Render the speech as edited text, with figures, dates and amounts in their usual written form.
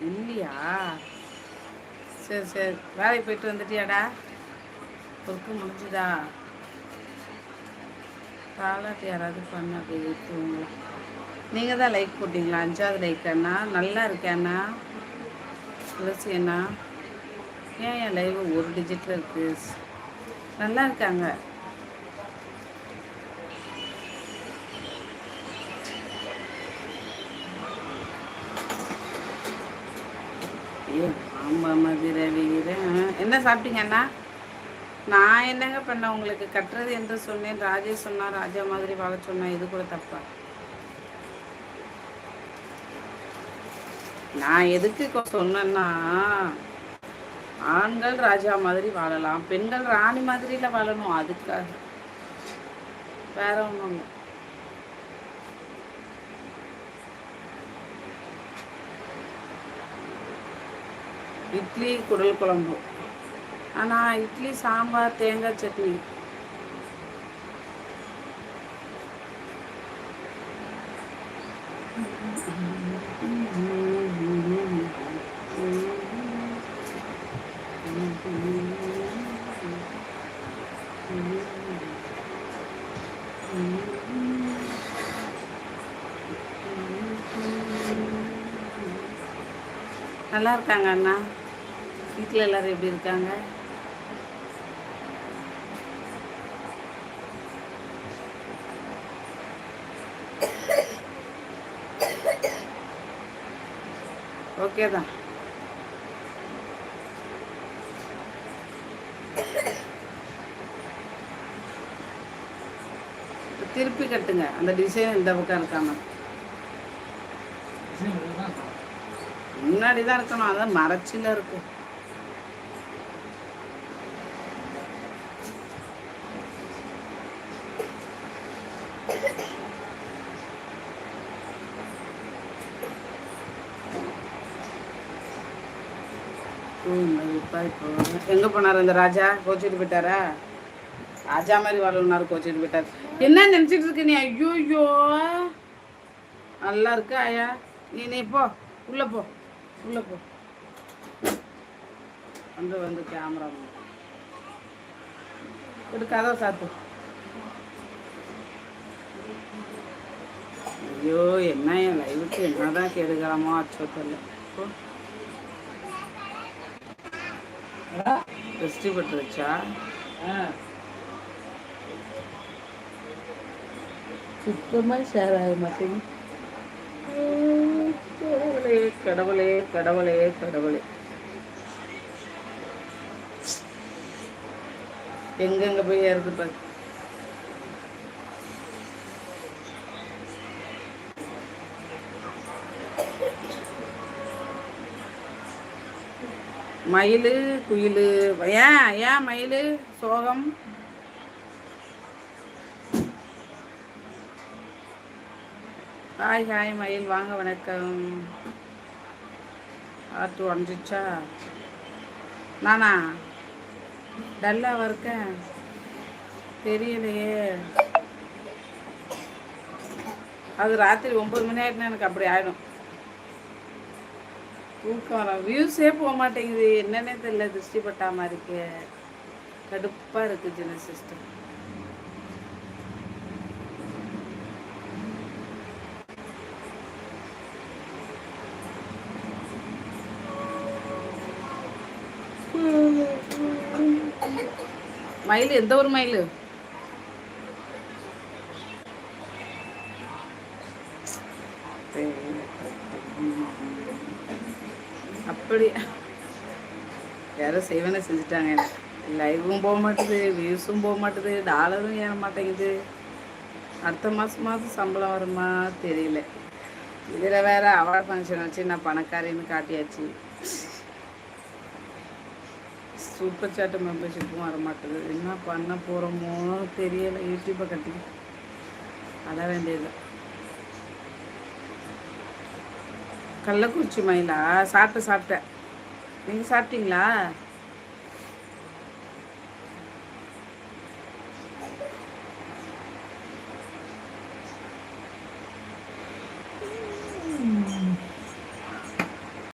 இல்லையா? சரி சரி, வேலைக்கு போயிட்டு வந்துட்டியாடா? ஒர்க்கு முடிஞ்சுதா? தாலாட்டு யாராவது பண்ண அப்படியே ஏற்றுவங்களா? நீங்கள் தான் லைக் போட்டிங்களா? 5வது லைக் அண்ணா. நல்லா இருக்கேன் அண்ணா. துளசி அண்ணா. ஏன் என் லைவ் ஒரு டிஜிட்டில் இருக்குது? நல்லா இருக்காங்க. ஐயோ ஆமாம் மதுரை வீரன். என்ன சாப்பிட்டீங்க அண்ணா? நான் என்னங்க பண்ணேன்? உங்களுக்கு கட்டுறது என்று சொன்னேன். ராஜேஷ் சொன்னா ராஜா மாதிரி வாழ சொன்னேன். இது கூட தப்பா? நான் எதுக்கு சொன்னேன்னா, ஆண்கள் ராஜா மாதிரி வாழலாம், பெண்கள் ராணி மாதிரில வாழணும். அதுக்காக வேற ஒன்றும் இல்லை. இட்லி குடல் குழம்பு. ஆனால் இட்லி சாம்பார் தேங்காய் சட்னி. நல்லா இருக்காங்க அண்ணா. வீட்டில் எல்லாரும் எப்படி இருக்காங்க? ஓகே தான். திருப்பி கட்டுங்க அந்த டிசைன் இந்த பக்கம் இருக்காம. முன்னாடி தான் இருக்கணும், அதான் மறைச்சில இருக்கும். எங்க போனார் அந்த ராஜா? கோச்சிட்டு போயிட்டாரா? ராஜா மாதிரி வரணும்னாரு, கோச்சிட்டு போயிட்டார். என்ன நினைச்சிட்டு இருக்க நீ? ஐயோ நல்லா இருக்கு ஐயா. நீ போ, உள்ள போ, உள்ள போ. வந்து கேமரா ஒரு கதவை சாத்து. ஐயோ என்ன என் லைவுக்கு என்னதான் கெடுக்கலாமோ அச்சோ தெரியல. திருஷ்டி பட்டுருச்சா? சுத்தமாக ஷேர் ஆக மாட்டேங்குது. கடவுளே கடவுளே கடவுளே கடவுளே. எங்கெங்க போய் ஏறுது பாரு. மயில் குயில். ஏன் மயில் சோகம்? ஹாய் ஹாய் மயில் வாங்க, வணக்கம். ஆட்டு உடஞ்சிச்சா? நானா டல்லாக இருக்கேன்? தெரியலையே. அது ராத்திரி 9 மணி ஆகிட்டுனா எனக்கு அப்படி ஆகிடும். தூக்கம் வர வியூஸே போக மாட்டேங்குது. என்னன்னே தெரியல, திருஷ்டி பட்டா மாதிரி இருக்கு. கடுப்பாக இருக்குது ஜென சிஸ்டம். மயில் எந்த ஒரு மயில்? அப்படி யாரும் செய்வனே செஞ்சுட்டாங்க. லைவும் போக மாட்டேது, வியூஸும் போக மாட்டேது, டாலரும் ஏற மாட்டேங்குது. அடுத்த மாதம் சம்பளம் வருமா தெரியல. இதில் வேற அவார்ட் ஃபங்க்ஷன் வச்சு நான் பணக்காரின்னு காட்டியாச்சு. சூப்பர் சாட்டு மெம்பர்ஷிப்பும் வர மாட்டேது. என்ன பண்ண போகிறோமோ தெரியலை. யூடியூப்பை கட்டி அட வேண்டியது. கள்ளக்குறிச்சி மயிலா? சாப்பிட்டேன். நீங்கள் சாப்பிட்டீங்களா?